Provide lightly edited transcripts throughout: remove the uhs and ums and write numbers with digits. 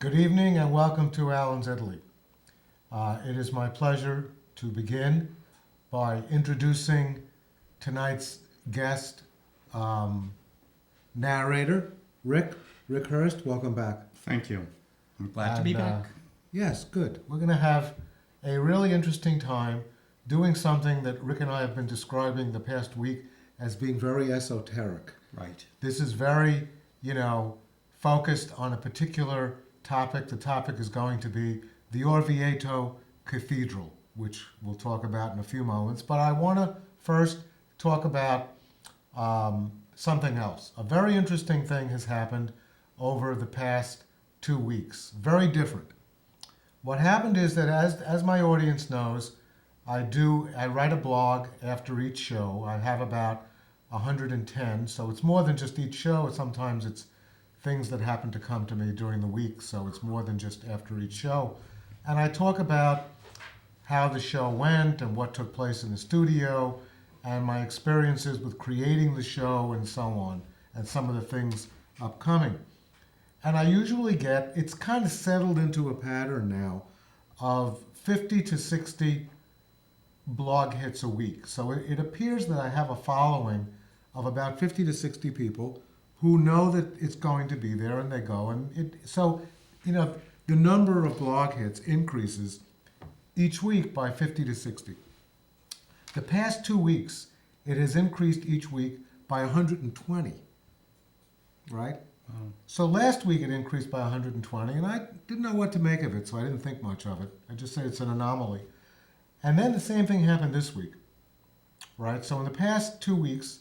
Good evening and welcome to Alan's Italy. It is my pleasure to begin by introducing tonight's guest narrator, Ric Hirst. Welcome back. Thank you. I'm glad to be back. Yes, good. We're going to have a really interesting time doing something that Ric and I have been describing the past week as being very esoteric. Right. This is very, focused on a particular topic. The topic is going to be the Orvieto Cathedral, which we'll talk about in a few moments. But I want to first talk about something else. A very interesting thing has happened over the past 2 weeks. Very different. What happened is that as my audience knows, I write a blog after each show. I have about 110, so it's more than just each show. Sometimes it's things that happen to come to me during the week, so it's more than just after each show. And I talk about how the show went and what took place in the studio and my experiences with creating the show and so on, and some of the things upcoming. And I usually get, it's kind of settled into a pattern now of 50 to 60 blog hits a week. So it appears that I have a following of about 50 to 60 people who know that it's going to be there and they go. And the number of blog hits increases each week by 50 to 60. The past 2 weeks, it has increased each week by 120, right? So last week it increased by 120, and I didn't know what to make of it, so I didn't think much of it. I just said it's an anomaly. And then the same thing happened this week, right? So in the past 2 weeks,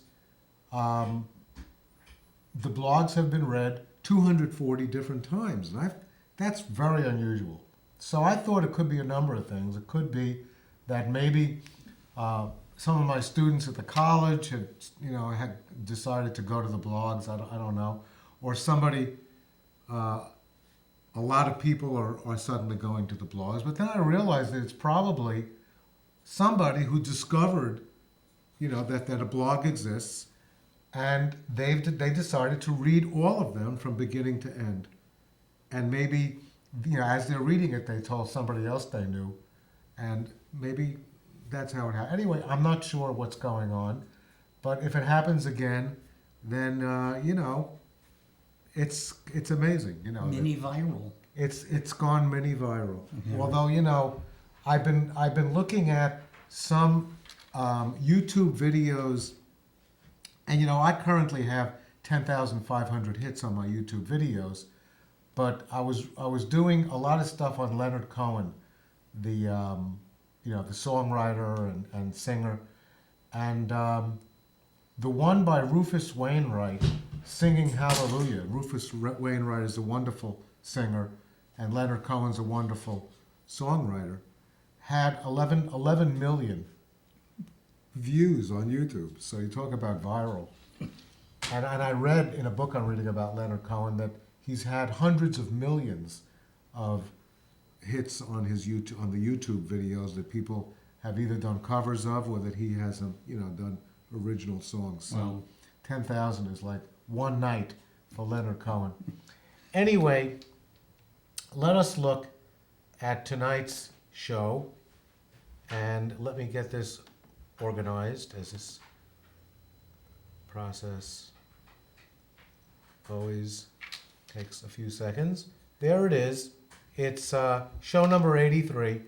the blogs have been read 240 different times, and that's very unusual. So I thought it could be a number of things. It could be that maybe some of my students at the college had decided to go to the blogs. I don't know. Or somebody, a lot of people are suddenly going to the blogs. But then I realized that it's probably somebody who discovered, that a blog exists, and they decided to read all of them from beginning to end. And maybe, as they're reading it, they told somebody else they knew, and maybe that's how it happened. Anyway, I'm not sure what's going on, but if it happens again, then it's amazing. Mini viral. It's gone mini viral. Yeah. Although I've been looking at some YouTube videos, and I currently have 10,500 hits on my YouTube videos, but I was doing a lot of stuff on Leonard Cohen, the songwriter and singer, and the one by Rufus Wainwright, Singing Hallelujah. Rufus Wainwright is a wonderful singer, and Leonard Cohen's a wonderful songwriter, had 11 million views on YouTube. So you talk about viral. And I read in a book I'm reading about Leonard Cohen that he's had hundreds of millions of hits on his YouTube, on the YouTube videos that people have either done covers of or that he hasn't, done original songs. So Wow. 10,000 is like one night for Leonard Cohen. Anyway, let us look at tonight's show, and let me get this organized, as this process always takes a few seconds. There it is. It's show number 83,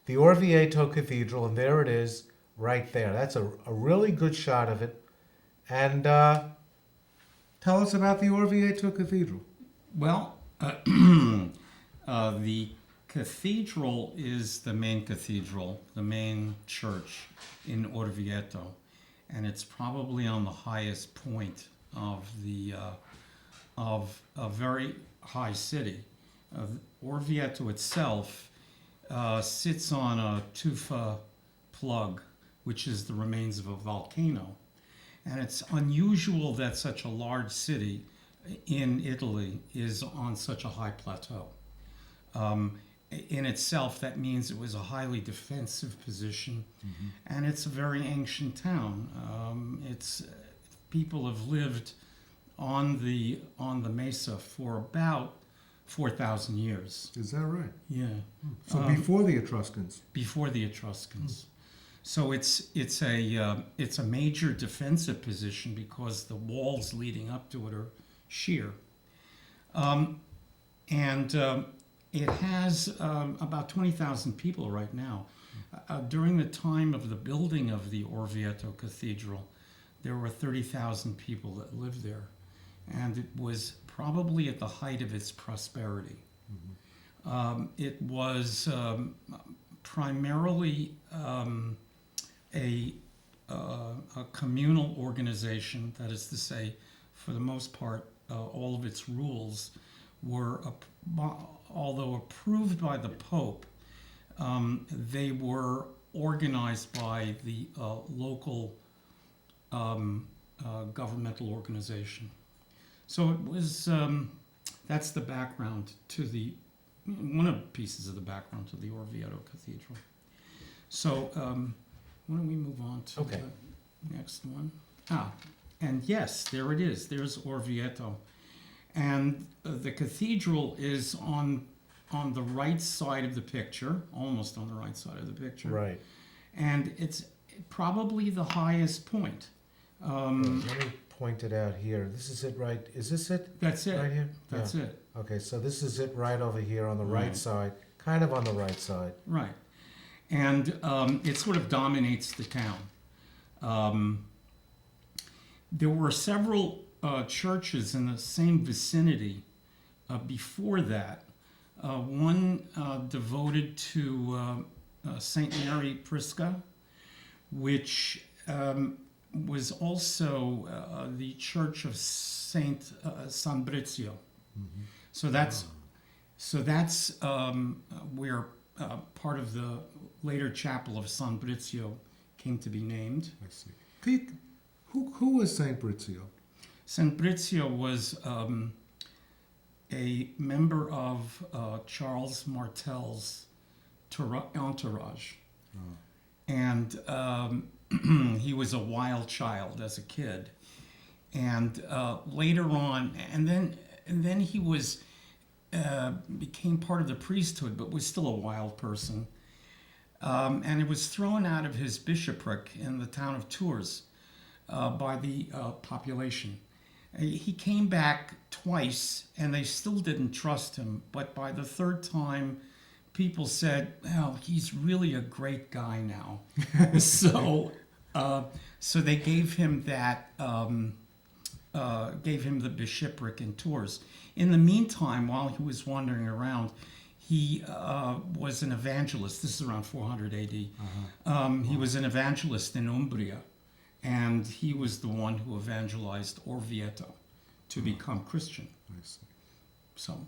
the Orvieto Cathedral, and there it is right there. That's a really good shot of it. And tell us about the Orvieto Cathedral. Well, the cathedral is the main cathedral, the main church in Orvieto, and it's probably on the highest point of a very high city. Orvieto itself sits on a tufa plug, which is the remains of a volcano. And it's unusual that such a large city in Italy is on such a high plateau. In itself, that means it was a highly defensive position, and it's a very ancient town. People have lived on the mesa for about 4,000 years. Is that right? Yeah. So before the Etruscans. Before the Etruscans. So it's a major defensive position because the walls leading up to it are sheer. It has about 20,000 people right now. During the time of the building of the Orvieto Cathedral, there were 30,000 people that lived there. And it was probably at the height of its prosperity. It was primarily a communal organization. That is to say, for the most part, all of its rules were, although approved by the Pope, they were organized by the local governmental organization. So it was, that's the background to one of the pieces of the background to the Orvieto Cathedral. So why don't we move on to the next one? And yes, there it is. There's Orvieto. And the cathedral is on the right side of the picture, almost on the right side of the picture. Right. And it's probably the highest point. Let me point it out here. This is it, right? Is this it? That's it. Right here? That's it. Okay, so this is it right over here on the right side, kind of on the right side. Right. And it sort of dominates the town. There were several churches in the same vicinity before that. One devoted to St. Mary Prisca, which was also the church of San Brizio. Mm-hmm. So that's where part of the later chapel of San Brizio came to be named. I see. Who was Saint Brizio? Saint Brizio was a member of Charles Martel's entourage. Oh. And he was a wild child as a kid. And later on, and then he was became part of the priesthood, but was still a wild person. And it was thrown out of his bishopric in the town of Tours by the population. He came back twice, and they still didn't trust him. But by the third time, people said, "Well, he's really a great guy now." So they gave him that, gave him the bishopric in Tours. In the meantime, while he was wandering around, he was an evangelist. This is around 400 A.D. He was an evangelist in Umbria. And he was the one who evangelized Orvieto to become Christian. I see. So,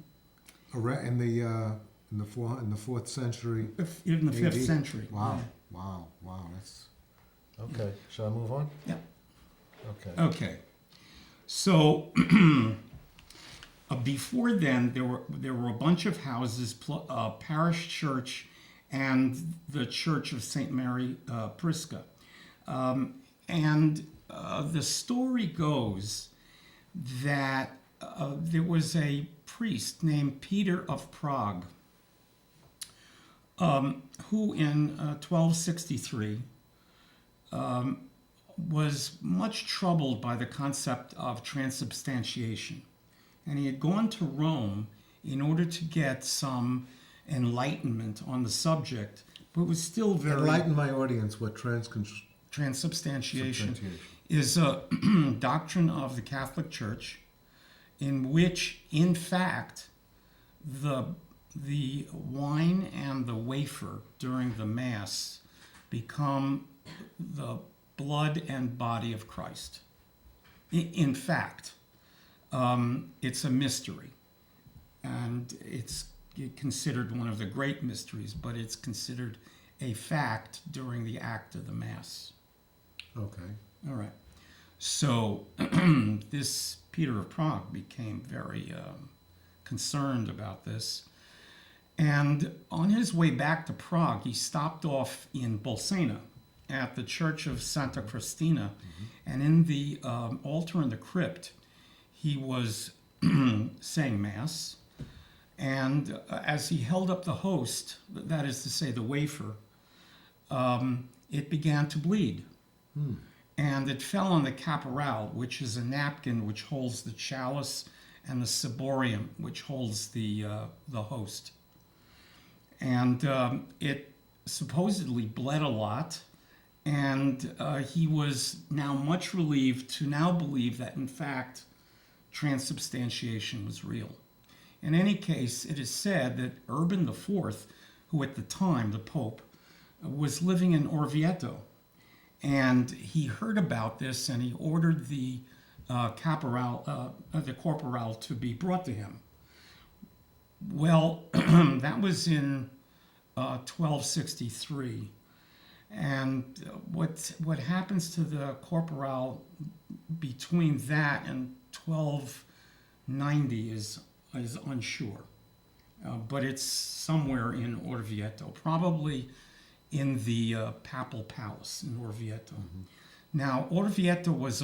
In the 4th century. in the 5th AD? century. Wow, wow. That's okay. Shall I move on? Yeah. Okay. Okay. So before then, there were a bunch of houses, parish church, and the Church of Saint Mary Prisca. And the story goes that there was a priest named Peter of Prague who in 1263 was much troubled by the concept of transubstantiation. And he had gone to Rome in order to get some enlightenment on the subject, but was still very... Enlighten my audience what Transubstantiation is a doctrine of the Catholic Church in which, in fact, the wine and the wafer during the Mass become the blood and body of Christ. In fact, it's a mystery, and it's considered one of the great mysteries, but it's considered a fact during the act of the Mass. Okay. All right. So this Peter of Prague became very concerned about this. And on his way back to Prague, he stopped off in Bolsena at the Church of Santa Cristina. And in the altar in the crypt, he was saying Mass. And as he held up the host, that is to say the wafer, it began to bleed. And it fell on the caporal, which is a napkin which holds the chalice, and the ciborium, which holds the host. And it supposedly bled a lot, and he was now much relieved to now believe that, in fact, transubstantiation was real. In any case, it is said that Urban IV, who at the time, the Pope, was living in Orvieto, and he heard about this, and he ordered the corporal to be brought to him. Well, that was in 1263, and what happens to the corporal between that and 1290 is unsure, but it's somewhere in Orvieto, probably in the papal palace in Orvieto. Now, Orvieto was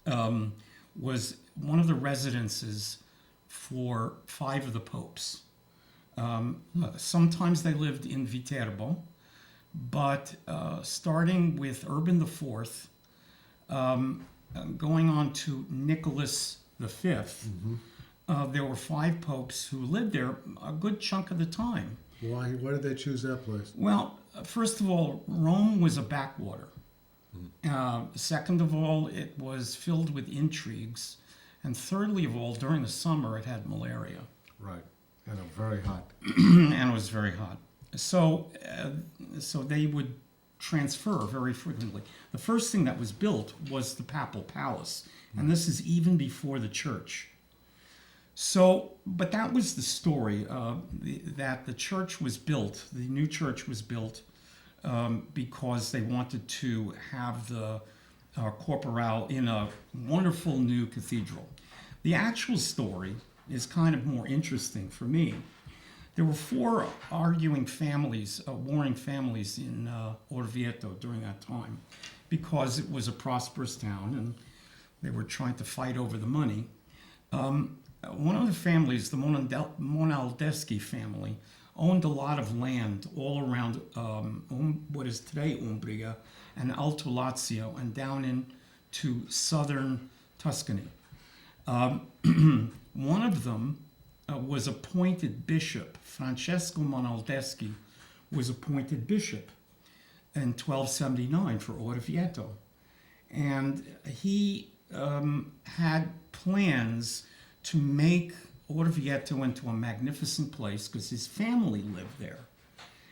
one of the residences for 5 of the popes. Sometimes they lived in Viterbo, but starting with Urban IV, going on to Nicholas V, there were 5 popes who lived there a good chunk of the time. Why did they choose that place? Well, first of all, Rome was a backwater. Second of all, it was filled with intrigues. And thirdly of all, during the summer, it had malaria. Right, and it was very hot. And it was very hot. So they would transfer very frequently. The first thing that was built was the papal palace. And this is even before the church. So, but that was the story, that the church was built, the new church was built because they wanted to have the corporal in a wonderful new cathedral. The actual story is kind of more interesting for me. There were 4 arguing families, warring families in Orvieto during that time, because it was a prosperous town and they were trying to fight over the money. One of the families, the Monaldeschi family, owned a lot of land all around what is today Umbria and Alto Lazio and down into southern Tuscany. One of them was appointed bishop. Francesco Monaldeschi was appointed bishop in 1279 for Orvieto. And he had plans to make Orvieto into a magnificent place because his family lived there.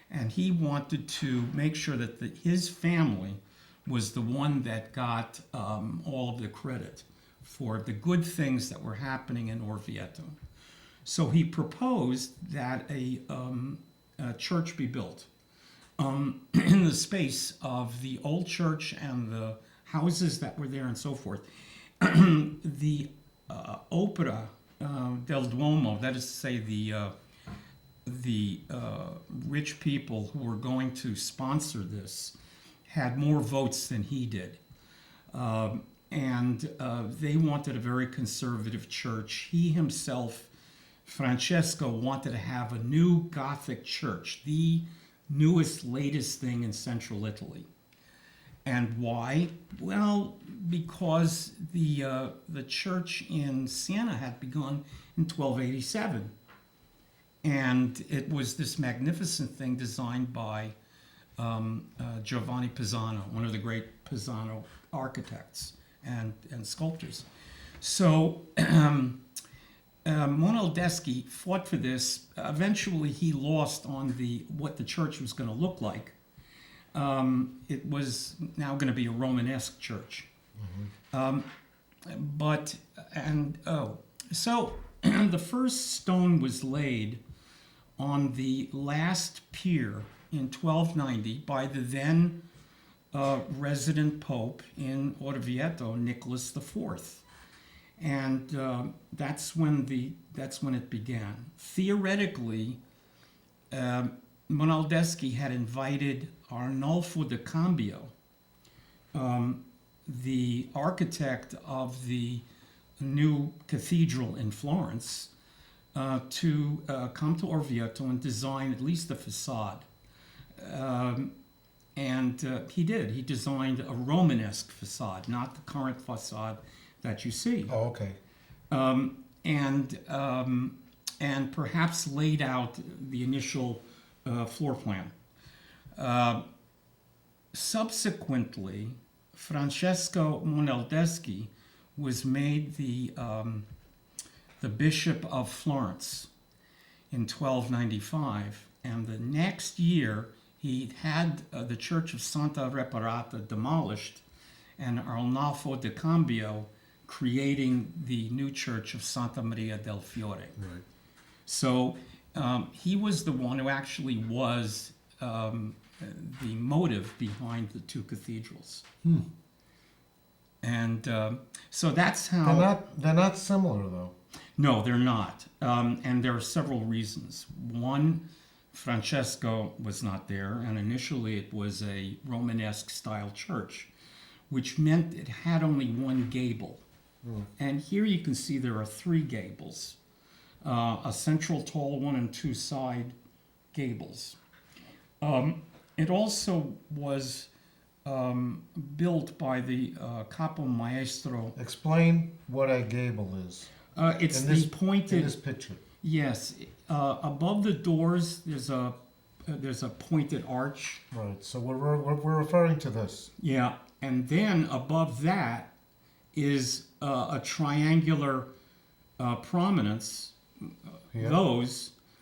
And he wanted to make sure that his family was the one that got all of the credit for the good things that were happening in Orvieto. So he proposed that a church be built in the space of the old church and the houses that were there and so forth. The Opera del Duomo, that is to say the rich people who were going to sponsor this, had more votes than he did. And they wanted a very conservative church. He himself, Francesco, wanted to have a new Gothic church, the newest, latest thing in central Italy. And why? Well, because the church in Siena had begun in 1287. And it was this magnificent thing designed by Giovanni Pisano, one of the great Pisano architects and sculptors. So Monaldeschi fought for this. Eventually, he lost on what the church was going to look like. It was now going to be a Romanesque church. So the first stone was laid on the last pier in 1290 by the then resident pope in Orvieto, Nicholas IV. And that's when it began. Theoretically, Monaldeschi had invited Arnolfo da Cambio, the architect of the new cathedral in Florence, to come to Orvieto and design at least the facade. And he did. He designed a Romanesque facade, not the current facade that you see. Oh, okay. And perhaps laid out the initial floor plan. Subsequently, Francesco Monaldeschi was made the Bishop of Florence in 1295, and the next year he had the Church of Santa Reparata demolished, and Arnolfo de Cambio creating the new Church of Santa Maria del Fiore. Right. So he was the one who actually was the motive behind the two cathedrals. And so that's how... They're not similar, though. No, they're not. And there are several reasons. One, Francesco was not there, and initially it was a Romanesque style church, which meant it had only one gable. And here you can see there are three gables, a central tall one and two side gables. It also was built by the Capo Maestro. Explain what a gable is. It's in this, the pointed. in this picture. Yes, above the doors there's a pointed arch. Right. So we're referring to this. Yeah, and then above that is a triangular prominence. Here?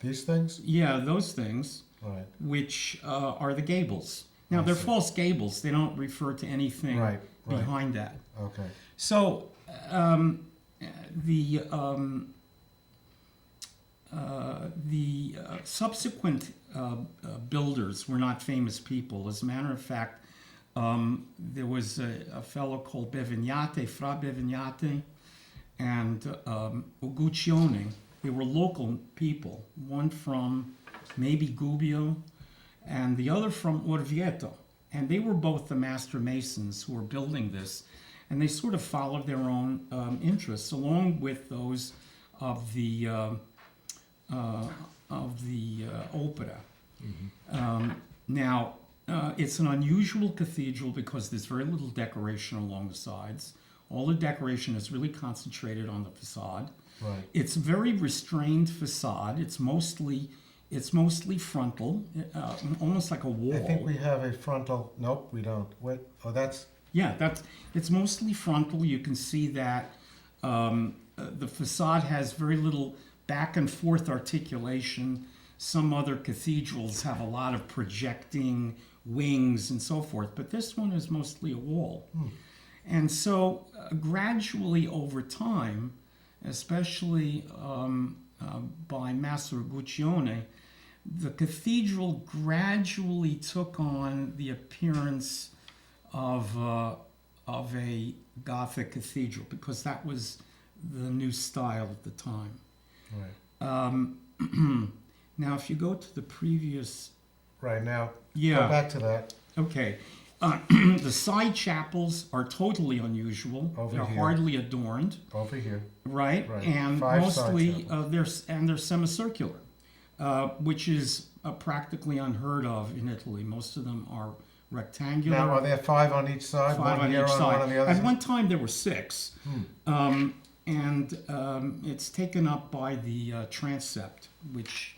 These things. Yeah, those things. Right. Which are the gables. Now they're false gables. They don't refer to anything behind that. Okay. So the subsequent builders were not famous people. As a matter of fact, there was a fellow called Bevignate, Fra Bevignate, and Uguccione. They were local people, one from maybe Gubbio, and the other from Orvieto. And they were both the master masons who were building this, and they sort of followed their own interests, along with those of the opera. Now, it's an unusual cathedral because there's very little decoration along the sides. All the decoration is really concentrated on the facade. Right. It's a very restrained facade. It's mostly frontal, almost like a wall. I think we have a frontal. Nope, we don't. Wait. Oh, that's. Yeah, it's mostly frontal. You can see that the facade has very little back and forth articulation. Some other cathedrals have a lot of projecting wings and so forth, but this one is mostly a wall. And so gradually over time, especially by Master Guccione, the cathedral gradually took on the appearance of a Gothic cathedral, because that was the new style at the time. Right. Now, if you go to the previous... Right now. Yeah. Go back to that. Okay. The side chapels are totally unusual. Over They're here. hardly adorned. Over here. Right? Right. And 5 side mostly chapels. they're semicircular, which is practically unheard of in Italy. Most of them are rectangular. Now, are there 5 on each side? 5 one on here each and side. one on the other At side? one time there were 6. And it's taken up by the transept, which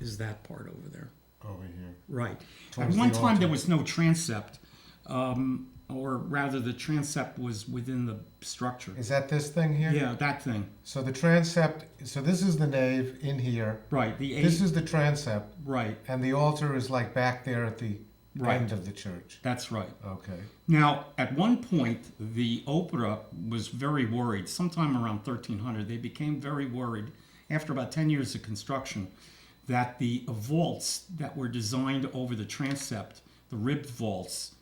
is that part over there. Over here. Right. Towards At one the time altar. there was no transept, or rather the transept was within the structure. Is that this thing here? Yeah, that thing. So the transept, so this is the nave in here. Right. This is the transept, Right. and the altar is like back there at the Right. end of the church. That's right. Okay. Now, at one point, the opera was very worried. Sometime around 1300, they became very worried, after about 10 years of construction, that the vaults that were designed over the transept, the ribbed vaults,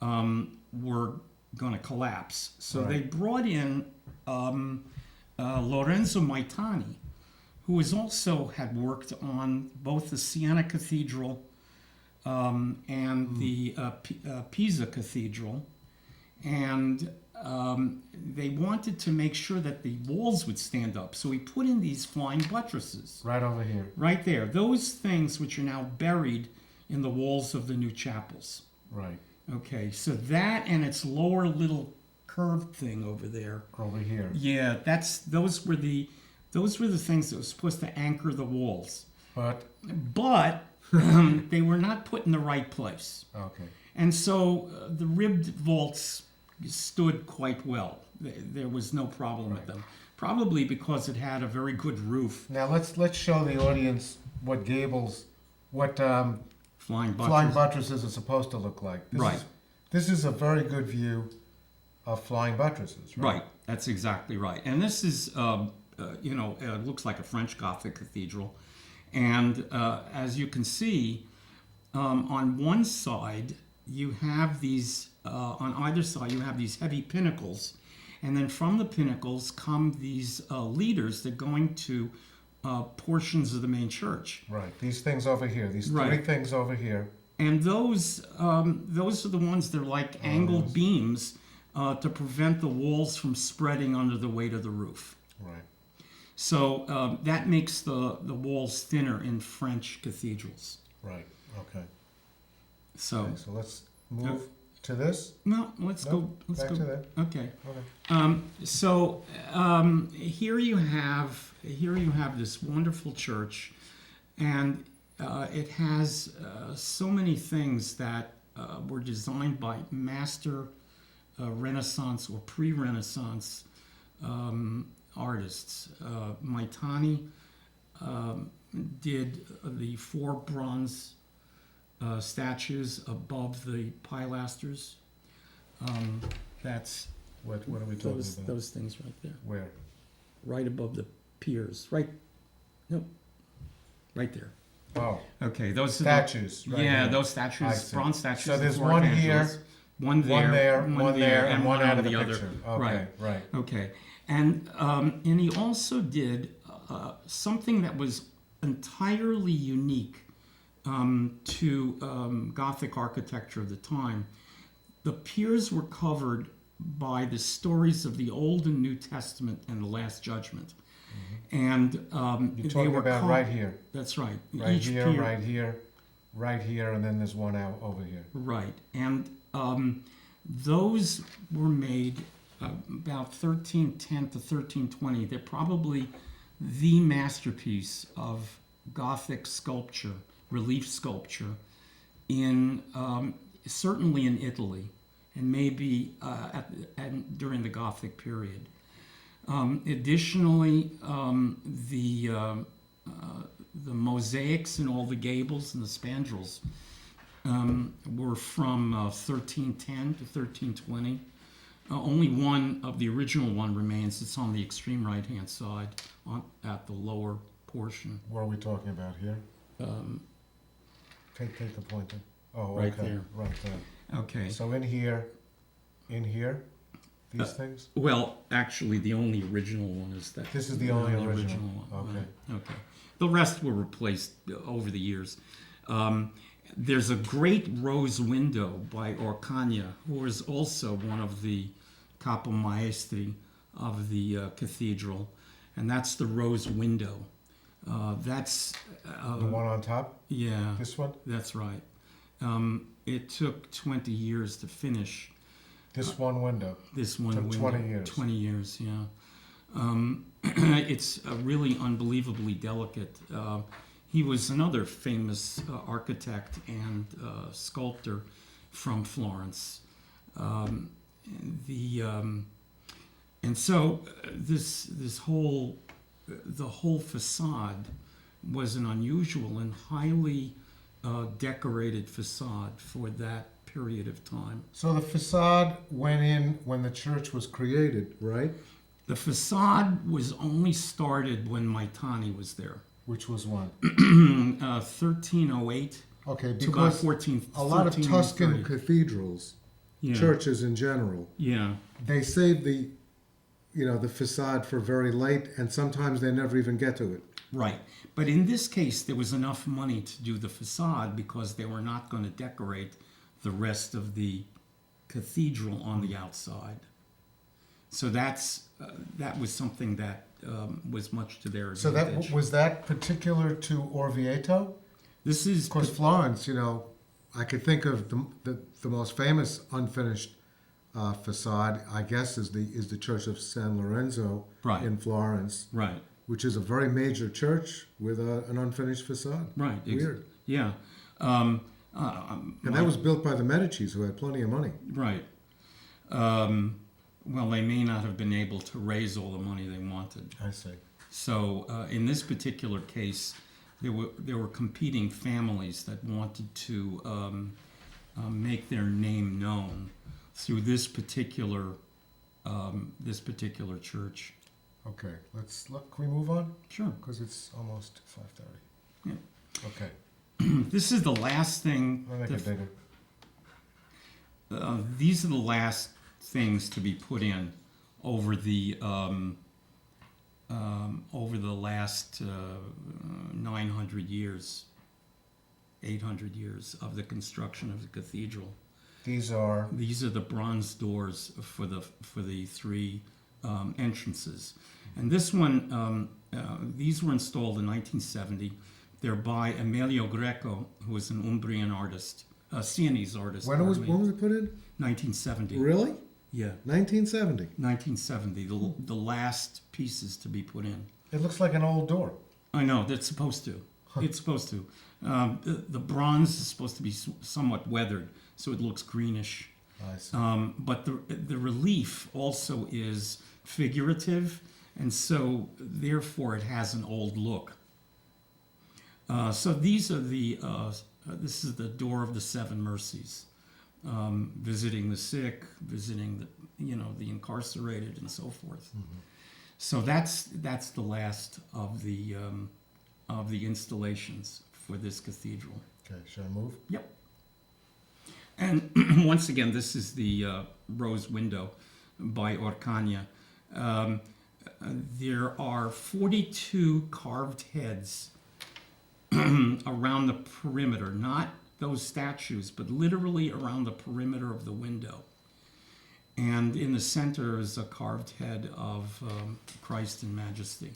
were going to collapse. So Right. they brought in Lorenzo Maitani, who had worked on both the Siena Cathedral and the Pisa Cathedral, and they wanted to make sure that the walls would stand up. So he put in these flying buttresses. Right over here. Right there. Those things which are now buried in the walls of the new chapels. Right. Okay, so that and its lower little curved thing over there. Over here. Yeah, those were the things that were supposed to anchor the walls. But They were not put in the right place. okay. And so the ribbed vaults stood quite well. There was no problem with them. Probably because it had a very good roof. Now let's show the audience what gables, what Flying flying buttresses. buttresses are supposed to look like. Right. This is a very good view of flying buttresses. Right. Right, that's exactly right. And this is, it looks like a French Gothic cathedral. And as you can see, on one side, you have these, on either side, you have these heavy pinnacles. And then from the pinnacles come these leaders that are going to portions of the main church. Right. These things over here. These three Right. things over here. And those are the ones that are like angled beams to prevent the walls from spreading under the weight of the roof. Right. So that makes the walls thinner in French cathedrals. Right. Okay. So, Okay, so let's move to this. no, let's No, go. Let's back go. to that. Okay. Okay. Here you have this wonderful church, and it has so many things that were designed by master Renaissance or pre-Renaissance artists. Maitani did the 4 bronze statues above the pilasters. That's What are we talking about? those things right there, Where? right above the piers, right. Nope, right there. Oh, Okay, those statues. Are right yeah, here. those I statues, see. bronze statues. So of the there's 4 one evangelists. here, One there, one there, and one out on of the other. picture. Okay, Right. right. Okay, and he also did something that was entirely unique to Gothic architecture of the time. The piers were covered by the stories of the Old and New Testament and the Last Judgment, and You're they talking were about called- right here. That's right. Right Each here, pier, right here, right here, and then there's one out over here. Right, and those were made about 1310 to 1320. They're probably the masterpiece of Gothic sculpture, relief sculpture, in certainly in Italy, and maybe during the Gothic period. Additionally, the mosaics in all the gables and the spandrels were from 1310 to 1320. Only one of the original one remains. It's on the extreme right-hand side, at the lower portion. What are we talking about here? Take the pointer. Oh, Right okay. there. Right there. Okay. So in here, these things? Well, actually, the only original one is that. This is the only original. one. Okay. Okay. The rest were replaced over the years. There's a great rose window by Orcagna, who was also one of the capamaestri of the cathedral, and that's the rose window. That's The one on top? yeah. This one? That's right. It took 20 years to finish This one window? this one Took window. 20 years. 20 years, yeah. It's really unbelievably delicate. He was another famous architect and sculptor from Florence. And so the whole facade was an unusual and highly decorated facade for that period of time. So the facade went in when the church was created, right? The facade was only started when Maitani was there. Which was when? 1308 Okay, to about because 14. a lot of Tuscan 1330. cathedrals, Yeah. churches in general, Yeah. they save the facade for very late, and sometimes they never even get to it. Right. But in this case, there was enough money to do the facade because they were not going to decorate the rest of the cathedral on the outside. So that was something that was much to their So advantage. that was that particular to Orvieto? This is Of course, Florence, you know, I could think of the most famous unfinished facade, I guess, is the Church of San Lorenzo Right. in Florence, right, which is a very major church with an unfinished facade. right, Weird. yeah. And that was built by the Medicis, who had plenty of money. Right. Well, they may not have been able to raise all the money they wanted. I see. So in this particular case, there were competing families that wanted to make their name known through this particular church. Okay, let's look. Can we move on? Sure. Because it's almost 5:30. Yeah. Okay. This is the last thing. I'll make it bigger. These are the last things to be put in over the last 900 years, 800 years of the construction of the cathedral. These are the bronze doors for the three entrances, and this one, these were installed in 1970. They're by Emilio Greco, who was an Umbrian artist, a Sienese artist. when was it put in? 1970. Really? Yeah, 1970. 1970. The last pieces to be put in. It looks like an old door. I know that's supposed to. It's supposed to. The bronze is supposed to be somewhat weathered, so it looks greenish. I see. But the relief also is figurative, and so therefore it has an old look. So these are this is the door of the Seven Mercies, visiting the sick, visiting the incarcerated, and so forth. Mm-hmm. So that's the last of the installations for this cathedral. Okay, should I move? Yep. And once again, this is the rose window by Orcagna. There are 42 carved heads around the perimeter, not those statues, but literally around the perimeter of the window. And in the center is a carved head of Christ in Majesty.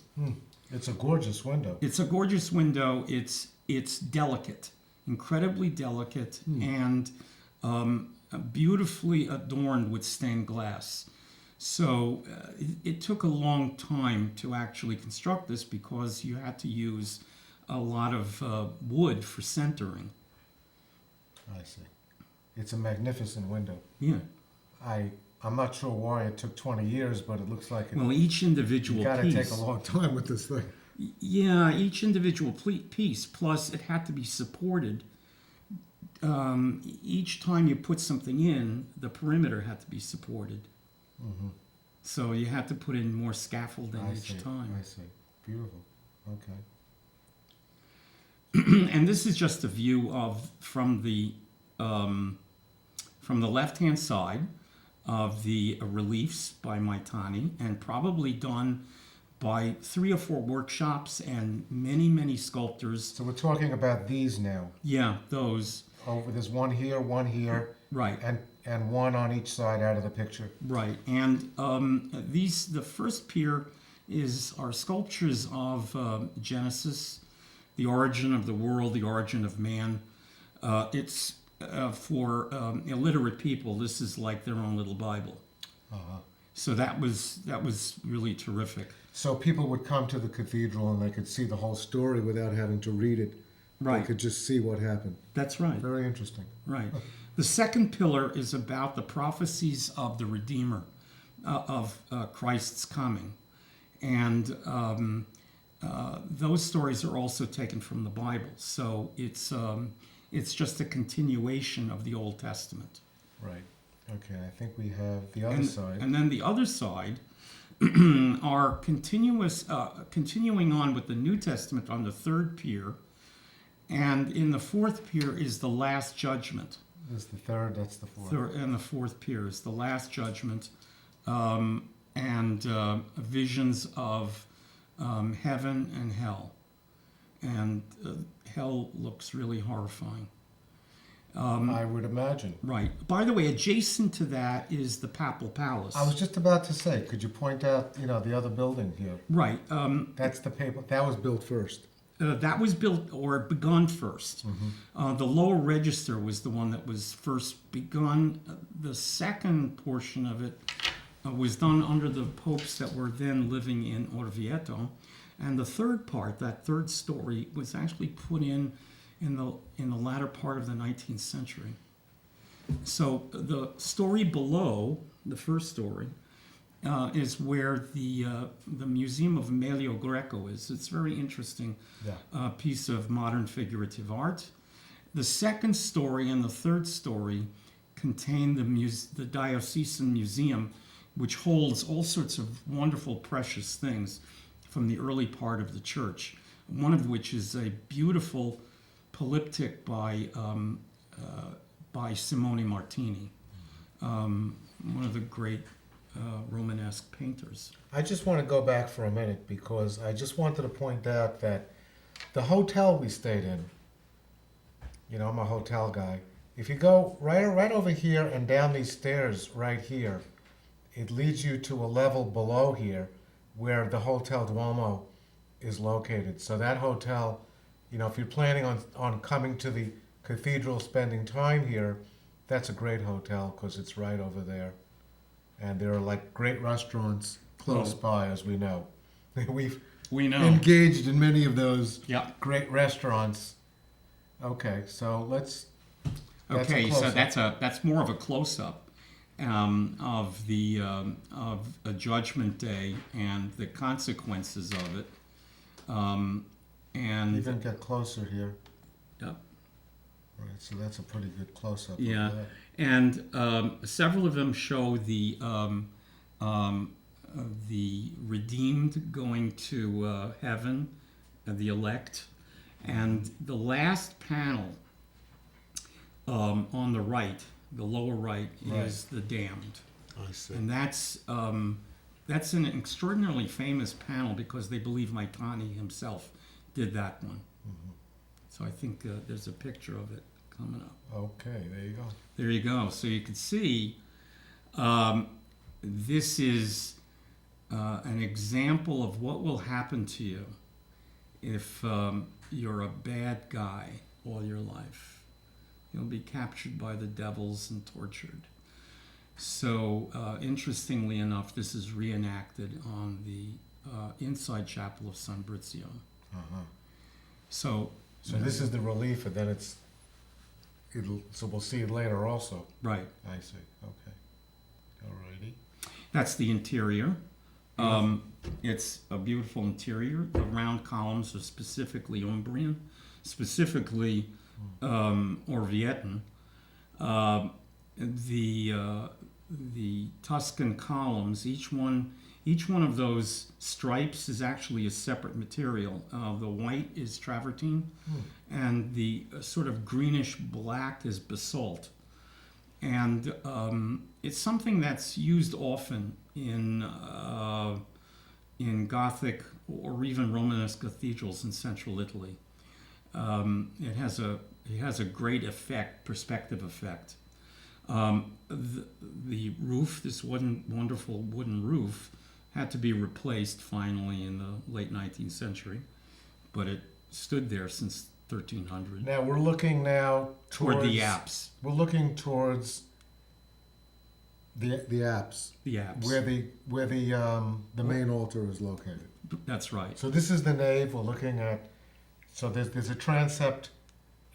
It's a gorgeous window. It's a gorgeous window. It's delicate, incredibly delicate, and beautifully adorned with stained glass. So it took a long time to actually construct this because you had to use a lot of wood for centering. I see. It's a magnificent window. Yeah. I'm not sure why it took 20 years, but it looks like Well, each individual you got to piece. take a long time with this thing. Yeah, each individual piece. Plus, it had to be supported. Each time you put something in, the perimeter had to be supported. Mm-hmm. So you had to put in more scaffolding each time. I see. Beautiful. Okay. And this is just a view from the left-hand side of the reliefs by Maitani, and probably done by 3 or 4 workshops and many, many sculptors. So we're talking about these now. Yeah, those. Oh, there's one here, Right. and one on each side out of the picture. Right, and the first pier are sculptures of Genesis, the origin of the world, the origin of man. It's for illiterate people. This is like their own little Bible. Uh-huh. So that was really terrific. So people would come to the cathedral and they could see the whole story without having to read it. Right. They could just see what happened. That's right. Very interesting. Right. The second pillar is about the prophecies of the Redeemer, of Christ's coming. And those stories are also taken from the Bible. So it's just a continuation of the Old Testament. Right. Okay, I think we have the other side. And then the other side are continuing on with the New Testament on the third pier. And in the fourth pier is the Last Judgment. This is the third, that's the fourth. And the fourth pier is the Last Judgment, and visions of heaven and hell. And hell looks really horrifying. I would imagine. Right. By the way, adjacent to that is the Papal Palace. I was just about to say, could you point out, the other building here? Right. That's the paper. That was built first. That was built or begun first. The lower register was the one that was first begun. The second portion of it was done under the popes that were then living in Orvieto. And the third part, that third story, was actually put in the latter part of the 19th century. So the story below, the first story, is where the Museum of Melio Greco is. It's a very interesting piece of modern figurative art. The second story and the third story contain the Diocesan Museum, which holds all sorts of wonderful, precious things from the early part of the church, one of which is a beautiful polyptych by Simone Martini, one of the great Romanesque painters. I just want to go back for a minute because I just wanted to point out that the hotel we stayed in, I'm a hotel guy. If you go right over here and down these stairs right here, it leads you to a level below here where the Hotel Duomo is located. So that hotel, if you're planning on coming to the cathedral, spending time here, that's a great hotel because it's right over there. And there are like great restaurants close by, as we know. We know. Engaged in many of those Yeah. great restaurants. Okay, so let's. Okay, so that's more of a close-up of a Judgment Day and the consequences of it. And Even get closer here. Yep. Right, so that's a pretty good close-up. Yeah, Of that. and several of them show the redeemed going to heaven, the elect, and the last panel on the right, the lower right, is the damned. I see. And that's an extraordinarily famous panel because they believe Maitani himself did that one. So I think there's a picture of it coming up. Okay, there you go. There you go. So you can see this is an example of what will happen to you if you're a bad guy all your life. You'll be captured by the devils and tortured. So interestingly enough, this is reenacted on the inside chapel of San Brizio. So this is the relief, and then so we'll see it later also. right. I see. Okay. Alrighty. That's the interior. It's a beautiful interior. The round columns are specifically Umbrian, specifically Orvietan. The Tuscan columns, each one of those stripes is actually a separate material. The white is travertine, and the sort of greenish black is basalt. And it's something that's used often in Gothic or even Romanesque cathedrals in central Italy. It has a great effect, perspective effect. The roof, this wonderful wooden roof, had to be replaced finally in the late 19th century, but it stood there since 1300. Now we're looking now toward the apse. We're looking towards the apse. The apse. Where the main altar is located. That's right. So this is the nave we're looking at. So there's a transept,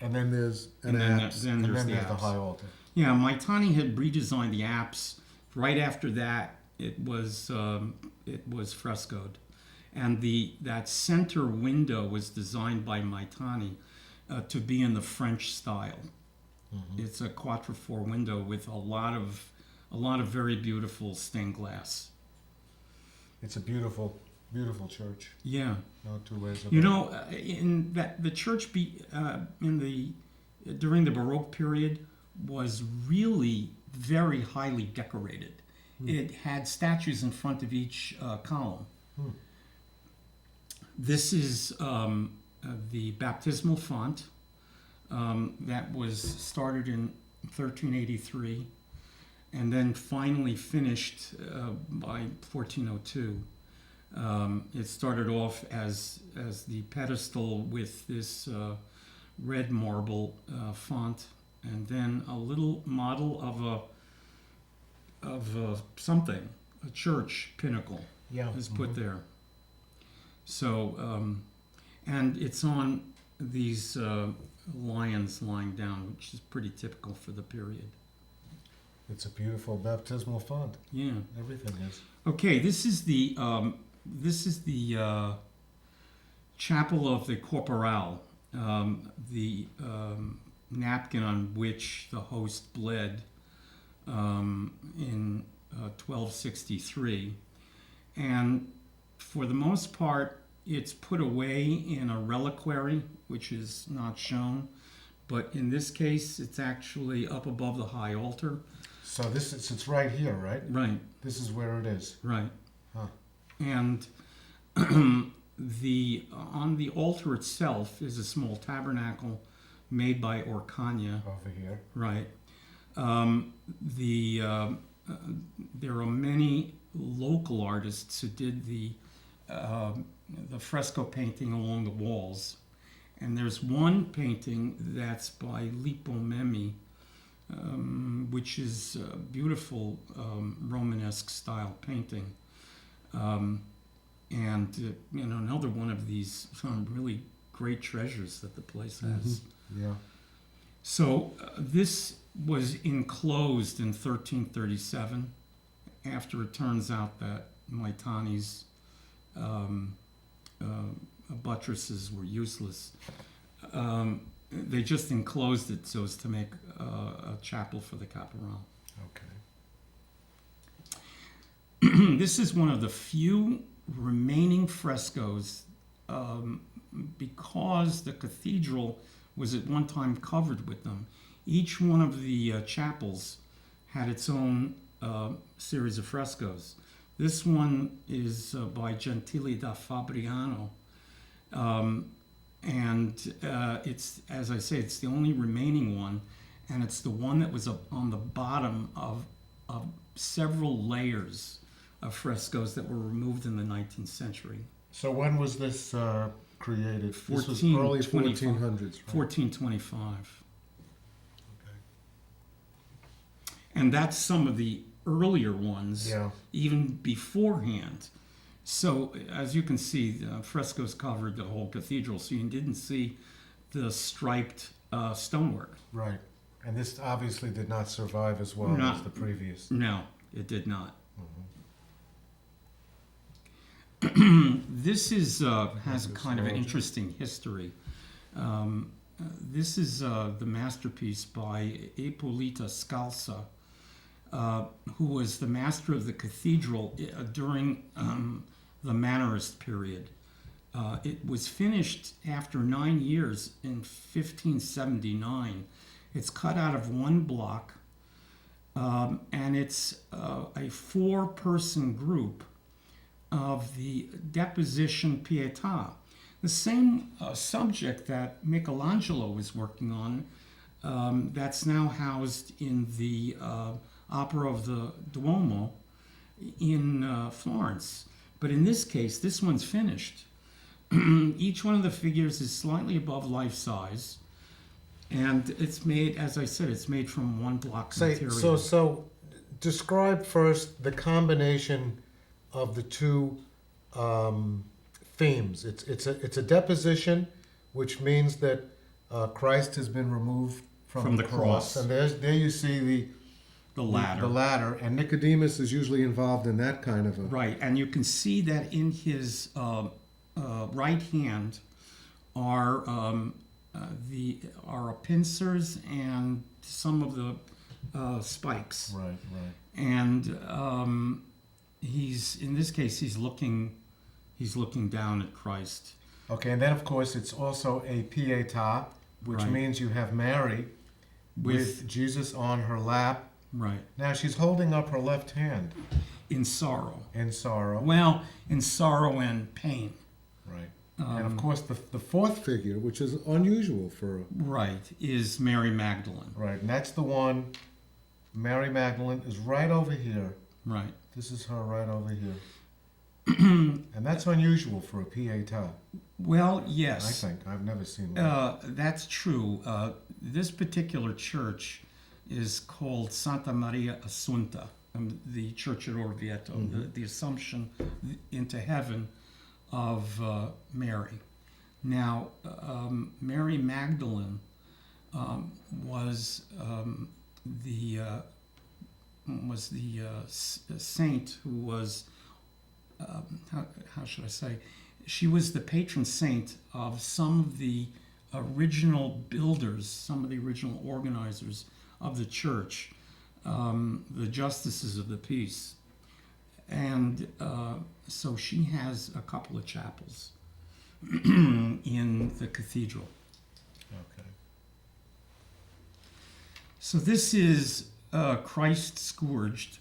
and then there's an apse, and then there's the high altar. Yeah, Maitani had redesigned the apse. Right after that, it was frescoed, and that center window was designed by Maitani to be in the French style. It's a quatrefour window with a lot of very beautiful stained glass. It's a beautiful church. Yeah. No two ways about it. In that the church during the Baroque period was really very highly decorated. It had statues in front of each column. This is the baptismal font. that was started in 1383 and then finally finished by 1402. It started off as the pedestal with this red marble font, and then a little model of a church pinnacle Yeah. is put there. So, and it's on these lions lying down, which is pretty typical for the period. It's a beautiful baptismal font. Yeah. Everything is. Okay, this is the chapel of the corporal, the napkin on which the host bled in 1263, and for the most part, it's put away in a reliquary, which is not shown, but in this case, it's actually up above the high altar. So it's right here, right? Right. This is where it is. Right. Huh. And on the altar itself is a small tabernacle made by Orcagna. Over here. Right. There are many local artists who did the fresco painting along the walls, and there's one painting that's by Lippo Memmi, which is a beautiful Romanesque style painting, and another one of these really great treasures that the place has. Mm-hmm. Yeah. So this was enclosed in 1337, after it turns out that Maitani's buttresses were useless. They just enclosed it so as to make a chapel for the caporal. Okay. This is one of the few remaining frescoes, because the cathedral was at one time covered with them. Each one of the chapels had its own series of frescoes. This one is by Gentili da Fabriano, and it's, as I say, it's the only remaining one, and it's the one that was on the bottom of several layers of frescoes that were removed in the 19th century. So when was this created? This was 1425. early 1400s, right? 1425. Okay. And that's some of the earlier ones, Yeah. even beforehand. So, as you can see, the frescoes covered the whole cathedral, so you didn't see the striped stonework. Right. And this obviously did not survive as well as the previous. No, it did not. Mm-hmm. This is has kind of an interesting history. This is the masterpiece by Ippolito Scalza, who was the master of the cathedral during the Mannerist period. It was finished after 9 years in 1579. It's cut out of one block, and it's a four-person group of the Deposition Pietà, the same subject that Michelangelo was working on, that's now housed in the Opera of the Duomo in Florence. But in this case, this one's finished. Each one of the figures is slightly above life size, and it's made, as I said, it's made from one block material. So describe first the combination of the two themes. It's a deposition, which means that Christ has been removed from the cross. And there you see the ladder. The ladder, and Nicodemus is usually involved in that kind of a... Right, and you can see that in his right hand are pincers and some of the spikes. Right. And in this case he's looking down at Christ. Okay, and then of course it's also a Pietà, which Right. means you have Mary with Jesus on her lap. Right. Now she's holding up her left hand In sorrow. in sorrow. Well, in sorrow and pain. Right. And of course, the fourth figure, which is unusual for Right, is Mary Magdalene. right, and that's the one. Mary Magdalene is right over here. Right. This is her right over here, and that's unusual for a Pietà. Well, I yes, think I've never seen one. that's true. This particular church is called Santa Maria Assunta, the church at Orvieto, the Assumption into heaven of Mary. Now, Mary Magdalene was the saint who was how should I say? She was the patron saint of some of the original builders, some of the original organizers of the church, the justices of the peace. And so she has a couple of chapels in the cathedral. Okay. So this is Christ scourged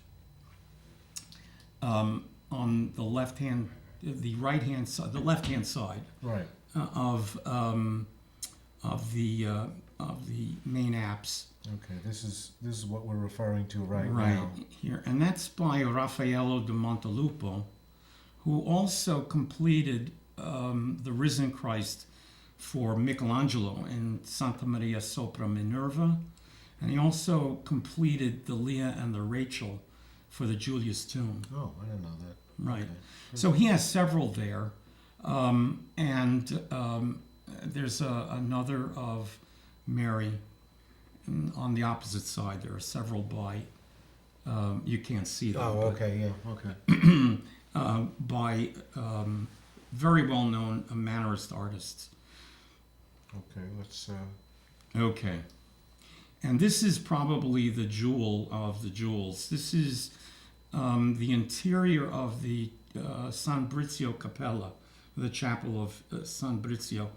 on the left hand, the right hand side, the left hand side Right. of the main apse. Okay. This is what we're referring to right Right now. here, and that's by Raffaello da Montelupo, who also completed the risen Christ for Michelangelo in Santa Maria sopra Minerva, and he also completed the Leah and the Rachel for the Julius tomb. Oh, I didn't know that. Right. Okay. So he has several there, and there's another of Mary. And on the opposite side, there are several by. You can't see them. Oh, but, okay. Yeah. Okay. by very well-known Mannerist artists. Okay. Let's. Okay. And this is probably the jewel of the jewels. This is the interior of the San Brizio Capella, the chapel of San Brizio.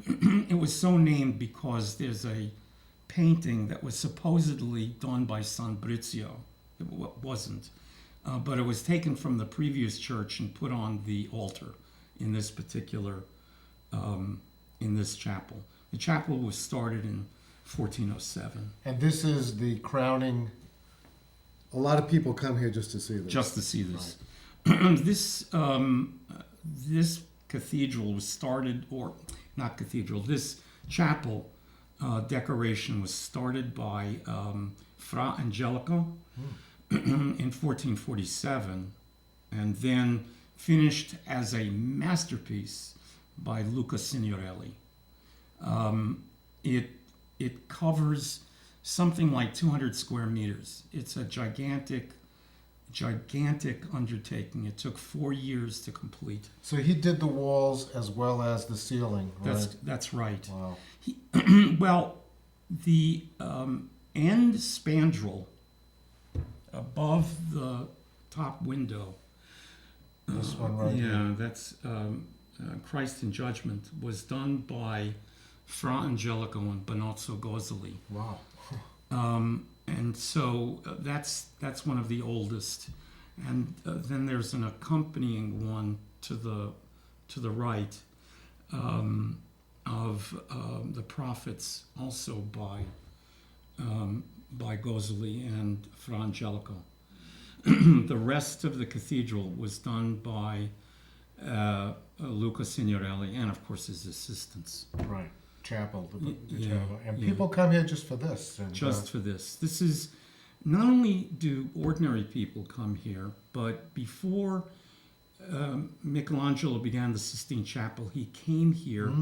It was so named because there's a painting that was supposedly done by San Brizio. It wasn't. But it was taken from the previous church and put on the altar in this particular, in this chapel. The chapel was started in 1407. And this is the crowning. A lot of people come here just to see this. Just to see this. This cathedral was started, or not cathedral, this chapel decoration was started by Fra Angelico in 1447, and then finished as a masterpiece by Luca Signorelli. It covers something like 200 square meters. It's a gigantic undertaking. It took 4 years to complete. So he did the walls as well as the ceiling, right? That's right. Wow. Well, the end spandrel above the top window. This one right here. Yeah, that's Christ in Judgment, was done by Fra Angelico and Benozzo Gozzoli. Wow. And so that's one of the oldest. And then there's an accompanying one to the right of the prophets, also by Gozzoli and Fra Angelico. The rest of the cathedral was done by Luca Signorelli and, of course, his assistants. Right. Chapel. The Yeah, chapel. And yeah. people come here just for this. And, Just for this. This is, not only do ordinary people come here, but before Michelangelo began the Sistine Chapel, he came here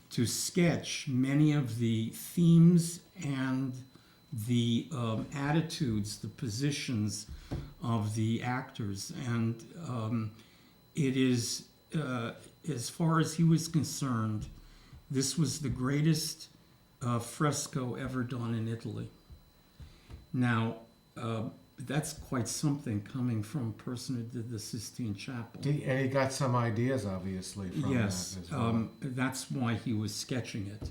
to sketch many of the themes and the attitudes, the positions of the actors. And it is, as far as he was concerned, this was the greatest fresco ever done in Italy. Now, that's quite something coming from a person who did the Sistine Chapel. and he got some ideas, obviously, from Yes, that as well. that's why he was sketching it.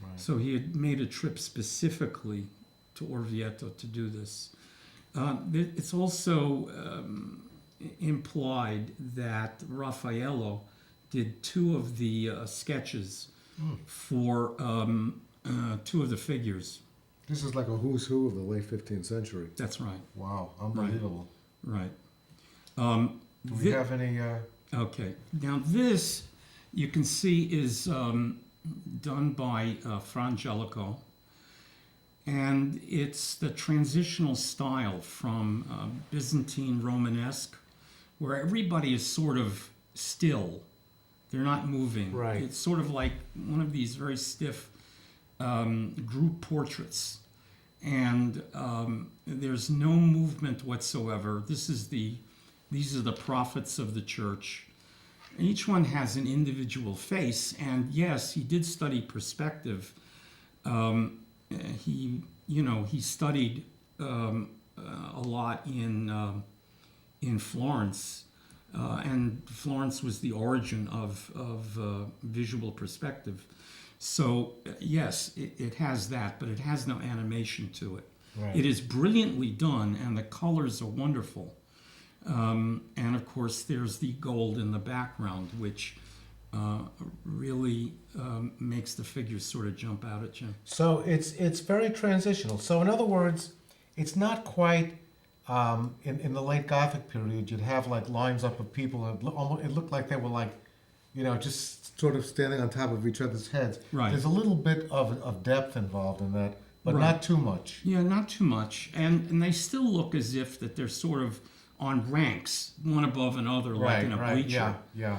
Right. So he had made a trip specifically to Orvieto to do this. It's also implied that Raffaello did two of the sketches for two of the figures. This is like a who's who of the late 15th century. That's right. Wow, unbelievable. Right. Do we have any? Okay. Now this, you can see, is done by Fra Angelico, and it's the transitional style from Byzantine Romanesque, where everybody is sort of still. They're not moving. Right. It's sort of like one of these very stiff group portraits, and there's no movement whatsoever. These are the prophets of the church. Each one has an individual face, and yes, he did study perspective. He studied a lot in Florence, and Florence was the origin of visual perspective. So yes, it has that, but it has no animation to it. Right. It is brilliantly done, and the colors are wonderful. And of course, there's the gold in the background, which really makes the figures sort of jump out at you. So it's very transitional. So in other words, it's not quite in the late Gothic period. You'd have like lines up of people. It looked like they were like, just sort of standing on top of each other's heads. Right. There's a little bit of depth involved in that, but Right. not too much. Yeah, not too much. And they still look as if that they're sort of on ranks, one above another, like in a bleacher. Yeah.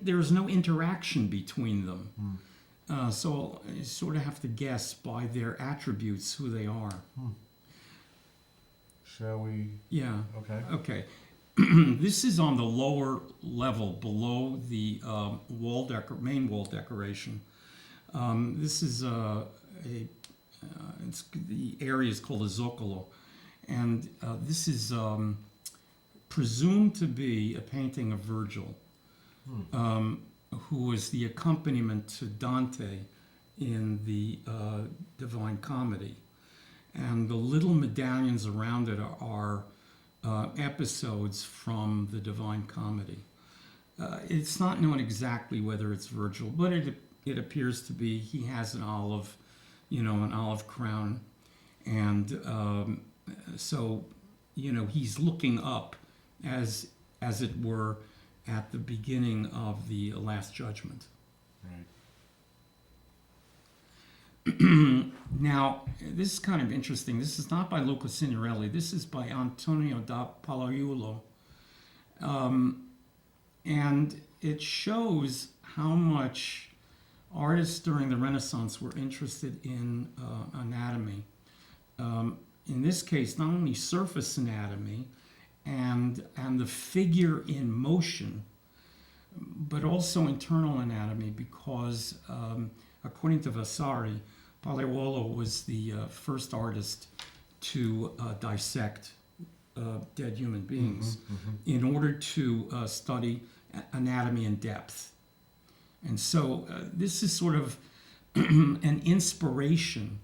There's no interaction between them. So you sort of have to guess by their attributes who they are. Shall we? Yeah. Okay. This is on the lower level, below the main wall decoration. This is it's the area is called a zoccolo, and this is presumed to be a painting of Virgil, who was the accompaniment to Dante in the Divine Comedy, and the little medallions around it are episodes from the Divine Comedy. It's not known exactly whether it's Virgil, but it appears to be. He has an olive crown, and so he's looking up as it were at the beginning of the Last Judgment. Right. Now, this is kind of interesting. This is not by Luca Signorelli. This is by Antonio da Palaiuolo. And it shows how much artists during the Renaissance were interested in anatomy. In this case, not only surface anatomy and the figure in motion, but also internal anatomy, because according to Vasari, Palaiuolo was the first artist to dissect dead human beings in order to study anatomy in depth. And so this is sort of an inspiration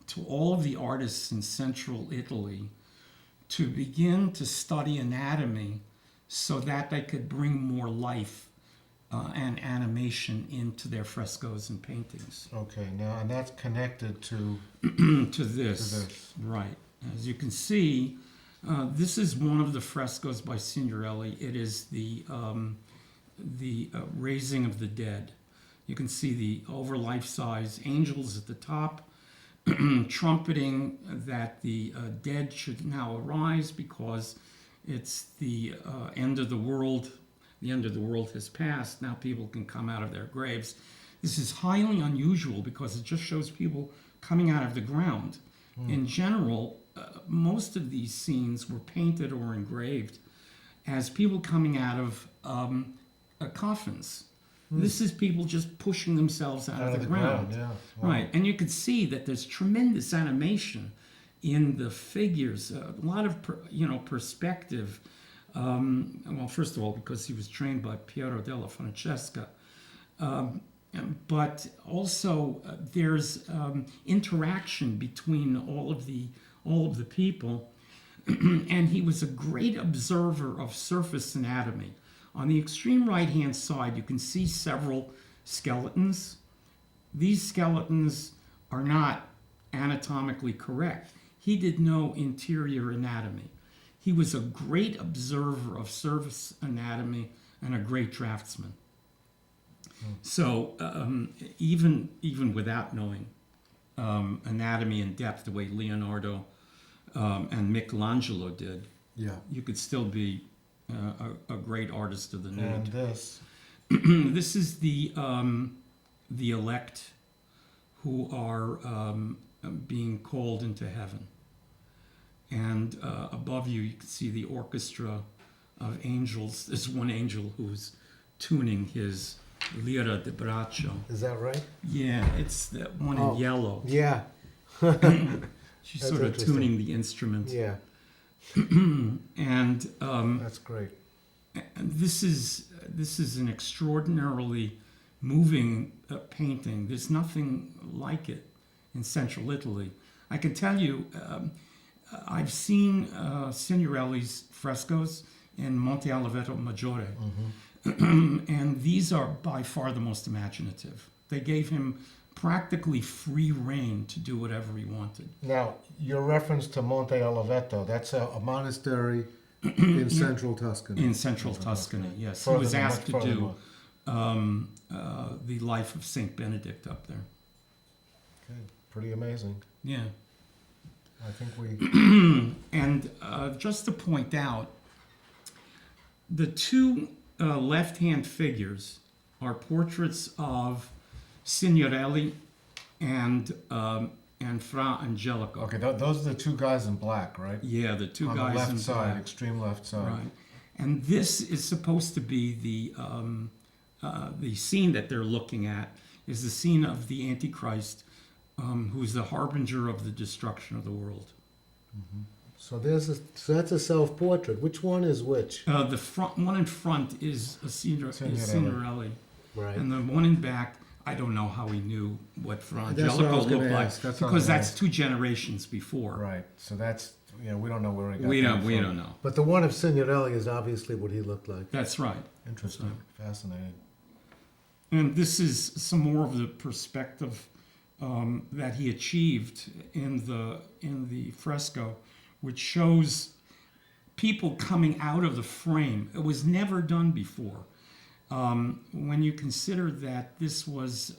to all of the artists in central Italy to begin to study anatomy so that they could bring more life and animation into their frescoes and paintings. Okay, now, and that's connected to to this. Right. As you can see, this is one of the frescoes by Signorelli. It is the raising of the dead. You can see the over life-size angels at the top, trumpeting that the dead should now arise because it's the end of the world. The end of the world has passed. Now people can come out of their graves. This is highly unusual because it just shows people coming out of the ground. In general, most of these scenes were painted or engraved as people coming out of coffins. This is people just pushing themselves out of the ground. Yeah. Wow. Right, and you can see that there's tremendous animation in the figures, a lot of perspective. Well, first of all, because he was trained by Piero della Francesca, but also there's interaction between all of the people. And he was a great observer of surface anatomy. On the extreme right-hand side, you can see several skeletons. These skeletons are not anatomically correct. He did no interior anatomy. He was a great observer of surface anatomy and a great draftsman. So even without knowing anatomy in depth the way Leonardo and Michelangelo did, Yeah. you could still be a great artist of the nude. And this. This is the elect who are being called into heaven. And above you, you can see the orchestra of angels. There's one angel who's tuning his lira de braccio. Is that right? Yeah, it's the one in yellow. Yeah. She's That's sort of interesting. tuning the instrument. Yeah. And That's great. and this is an extraordinarily moving painting. There's nothing like it in central Italy. I can tell you, I've seen Signorelli's frescoes in Monte Oliveto Maggiore, and these are by far the most imaginative. They gave him practically free reign to do whatever he wanted. Now, your reference to Monte Oliveto, that's a monastery in central Tuscany. In central Tuscany, yes. He Further was than- asked much to further do north. the life of Saint Benedict up there. Okay, pretty amazing. Yeah. I think we. And just to point out, the two left-hand figures are portraits of Signorelli and Fra Angelico. Okay, those are the two guys in black, right? Yeah, the two On guys the left in side, black. extreme left side. Right. And this is supposed to be the scene that they're looking at is the scene of the Antichrist, who's the harbinger of the destruction of the world. So that's a self-portrait. Which one is which? The front one in front is a Signorelli, Right. and the one in back, I don't know how he knew what Fra That's what I Angelico was gonna looked like ask. That's what I because was that's gonna 2 generations before. Right. So that's we don't know where he got We that don't we from. don't know. But the one of Signorelli is obviously what he looked like. That's right. Interesting. Fascinating. And this is some more of the perspective that he achieved in the fresco, which shows people coming out of the frame. It was never done before. When you consider that this was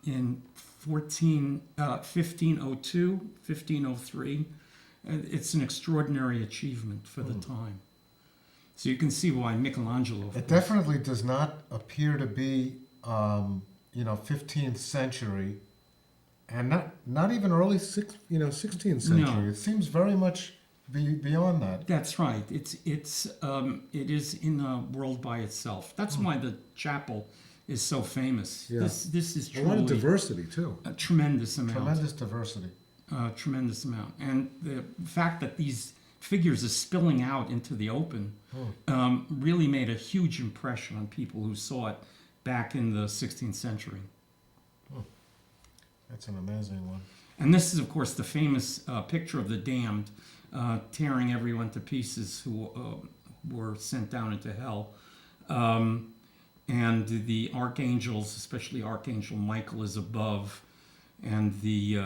in 1502, 1503, it's an extraordinary achievement for the time. So you can see why Michelangelo. of It course, definitely does not appear to be 15th century, and not even early 16th century. No. It seems very much beyond that. That's right. It is in a world by itself. That's why the chapel is so famous. Yeah. This is A truly lot of diversity too. a tremendous amount. Tremendous diversity. Tremendous amount. And the fact that these figures are spilling out into the open really made a huge impression on people who saw it back in the 16th century. That's an amazing one. And this is, of course, the famous picture of the damned tearing everyone to pieces who were sent down into hell. And the archangels, especially Archangel Michael, is above. And the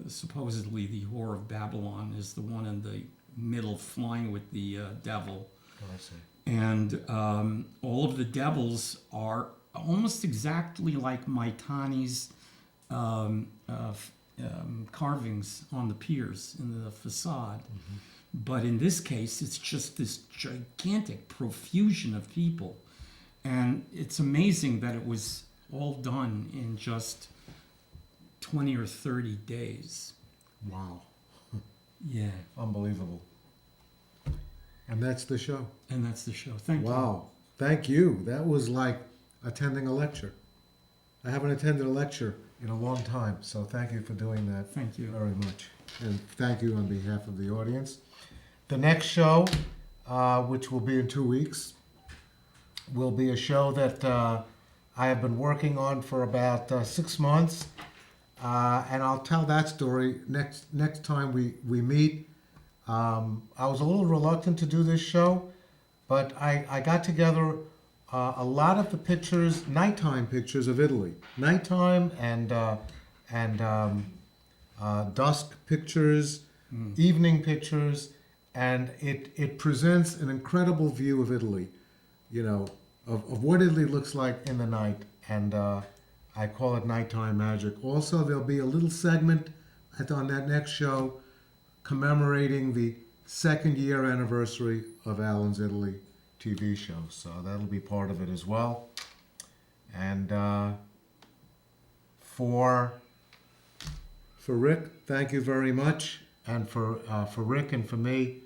supposedly the whore of Babylon is the one in the middle flying with the devil. Oh, I see. And all of the devils are almost exactly like Maitani's carvings on the piers in the facade. But in this case, it's just this gigantic profusion of people. And it's amazing that it was all done in just 20 or 30 days. Wow. Yeah. Unbelievable. And that's the show. And that's the show. Thank you. Wow. Thank you. That was like attending a lecture. I haven't attended a lecture in a long time, so thank you for doing that. Thank you. Very much. And thank you on behalf of the audience. The next show, which will be in 2 weeks, will be a show that I have been working on for about 6 months. And I'll tell that story next time we meet. I was a little reluctant to do this show, but I got together a lot of the pictures, nighttime pictures of Italy, nighttime and dusk pictures, evening pictures, and it presents an incredible view of Italy, you know, of what Italy looks like in the night, and I call it nighttime magic. Also, there'll be a little segment on that next show commemorating the second year anniversary of Alan's Italy TV show, so that'll be part of it as well. And for Rick, thank you very much, and for Rick and for me,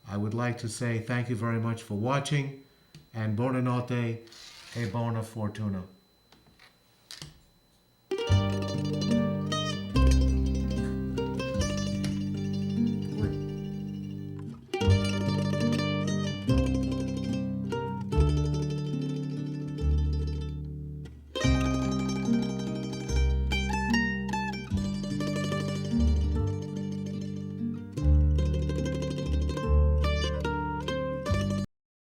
I would like to say thank you very much for watching, and buonanotte e buona fortuna.